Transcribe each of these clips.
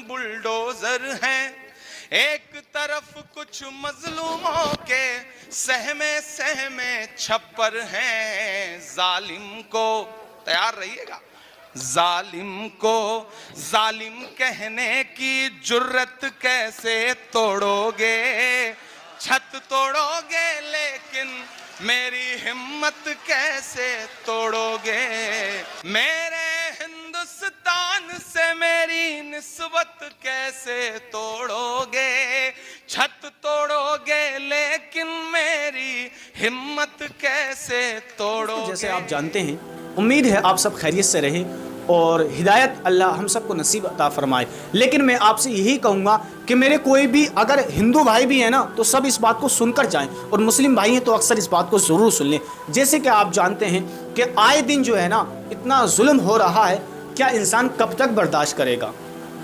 Bulldozer हैं, एक तरफ कुछ मजलूमों के सहमे सहमे छप्पर हैं। जालिम को, तैयार रहिएगा, जालिम को जालिम कहने की जुर्रत कैसे तोड़ोगे, छत तोड़ोगे लेकिन मेरी हिम्मत कैसे तोड़ोगे। मेरे हिंदुस्तान से मेरी निस्बत कैसे तोड़ोगे, छत तोड़ोगे लेकिन मेरी हिम्मत कैसे तोड़ोगे। जैसे आप जानते हैं, उम्मीद है आप सब खैरियत से रहें और हिदायत अल्लाह हम सबको नसीब अता फरमाए। लेकिन मैं आपसे यही कहूँगा कि मेरे कोई भी अगर हिंदू भाई भी है ना, तो सब इस बात को सुनकर जाएं, और मुस्लिम भाई हैं तो अक्सर इस बात को ज़रूर सुन लें। जैसे कि आप जानते हैं कि आए दिन जो है ना इतना जुल्म हो रहा है, क्या इंसान कब तक बर्दाश्त करेगा।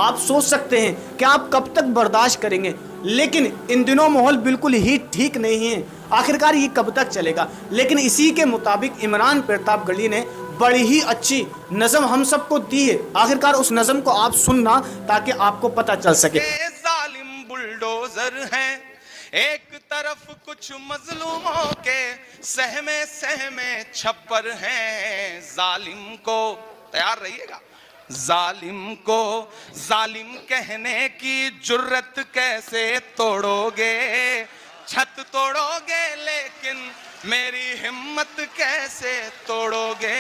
आप सोच सकते हैं कि आप कब तक बर्दाश्त करेंगे, लेकिन इन दिनों माहौल बिल्कुल ही ठीक नहीं है। आखिरकार ये कब तक चलेगा। लेकिन इसी के मुताबिक इमरान प्रतापगढ़ी ने बड़ी ही अच्छी नज़म हम सबको दी है। आखिरकार उस नज़म को आप सुनना ताकि आपको पता चल सके। जालिम बुलडोजर हैं, एक तरफ कुछ मजलूमों के सहमे सहमे छप्पर हैं। जालिम को, तैयार रहिएगा, जालिम को जालिम कहने की जुर्रत कैसे तोड़ोगे, छत तोड़ोगे लेकिन मेरी हिम्मत कैसे तोड़ोगे।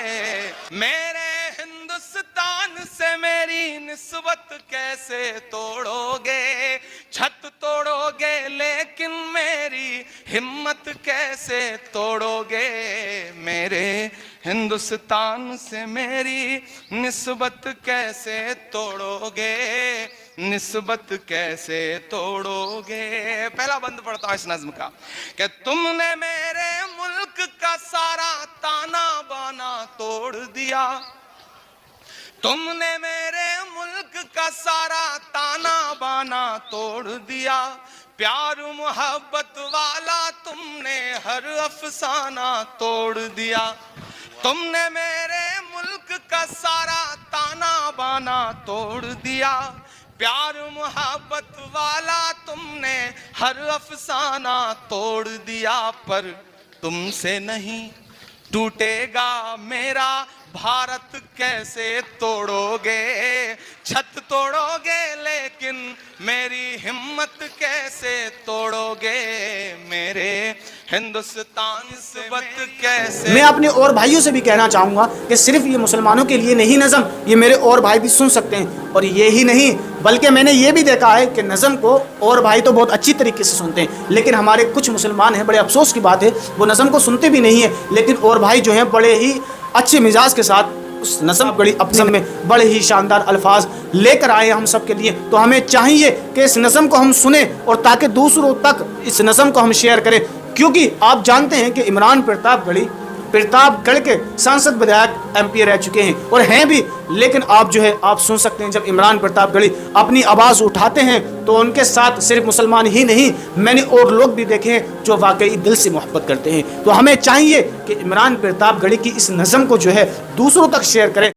मेरे हिंदुस्तान से मेरी निस्बत कैसे तोड़ोगे, छत तोड़ोगे लेकिन मेरी हिम्मत कैसे तोड़ोगे। मेरे हिंदुस्तान से मेरी निस्बत कैसे तोड़ोगे, निस्बत कैसे तोड़ोगे। पहला बंद पढ़ता हूं इस नज्म का कि तुमने मेरे मुल्क का सारा ताना बाना तोड़ दिया, तुमने मेरे मुल्क का सारा ताना बाना तोड़ दिया। प्यार मोहब्बत वाला तुमने हर अफसाना तोड़ दिया, तुमने मेरे मुल्क का सारा ताना बाना तोड़ दिया। प्यार मोहब्बत वाला तुमने हर अफसाना तोड़ दिया, पर तुमसे नहीं टूटेगा मेरा भारत कैसे तोड़ोगे, छत तोड़ोगे लेकिन मेरी हिम्मत कैसे तोड़ोगे। मेरे हिंदुस्तान से कैसे। मैं अपने और भाइयों से भी कहना चाहूँगा कि सिर्फ ये मुसलमानों के लिए नहीं नज़म, ये मेरे और भाई भी सुन सकते हैं। और ये ही नहीं बल्कि मैंने ये भी देखा है कि नज़म को और भाई तो बहुत अच्छी तरीके से सुनते हैं, लेकिन हमारे कुछ मुसलमान हैं, बड़े अफसोस की बात है, वो नज़म को सुनते भी नहीं है। लेकिन और भाई जो हैं बड़े ही अच्छे मिजाज के साथ उस नज़म बड़ी अपने में बड़े ही शानदार अल्फाज लेकर आए हम सब के लिए। तो हमें चाहिए कि इस नज़म को हम सुने और ताकि दूसरों तक इस नज़म को हम शेयर करें, क्योंकि आप जानते हैं कि इमरान प्रतापगढ़ के सांसद विधायक MP रह चुके हैं और हैं भी। लेकिन आप जो है आप सुन सकते हैं जब इमरान प्रतापगढ़ी अपनी आवाज़ उठाते हैं तो उनके साथ सिर्फ मुसलमान ही नहीं, मैंने और लोग भी देखे हैं जो वाकई दिल से मोहब्बत करते हैं। तो हमें चाहिए कि इमरान प्रतापगढ़ी की इस नज़म को जो है दूसरों तक शेयर करें।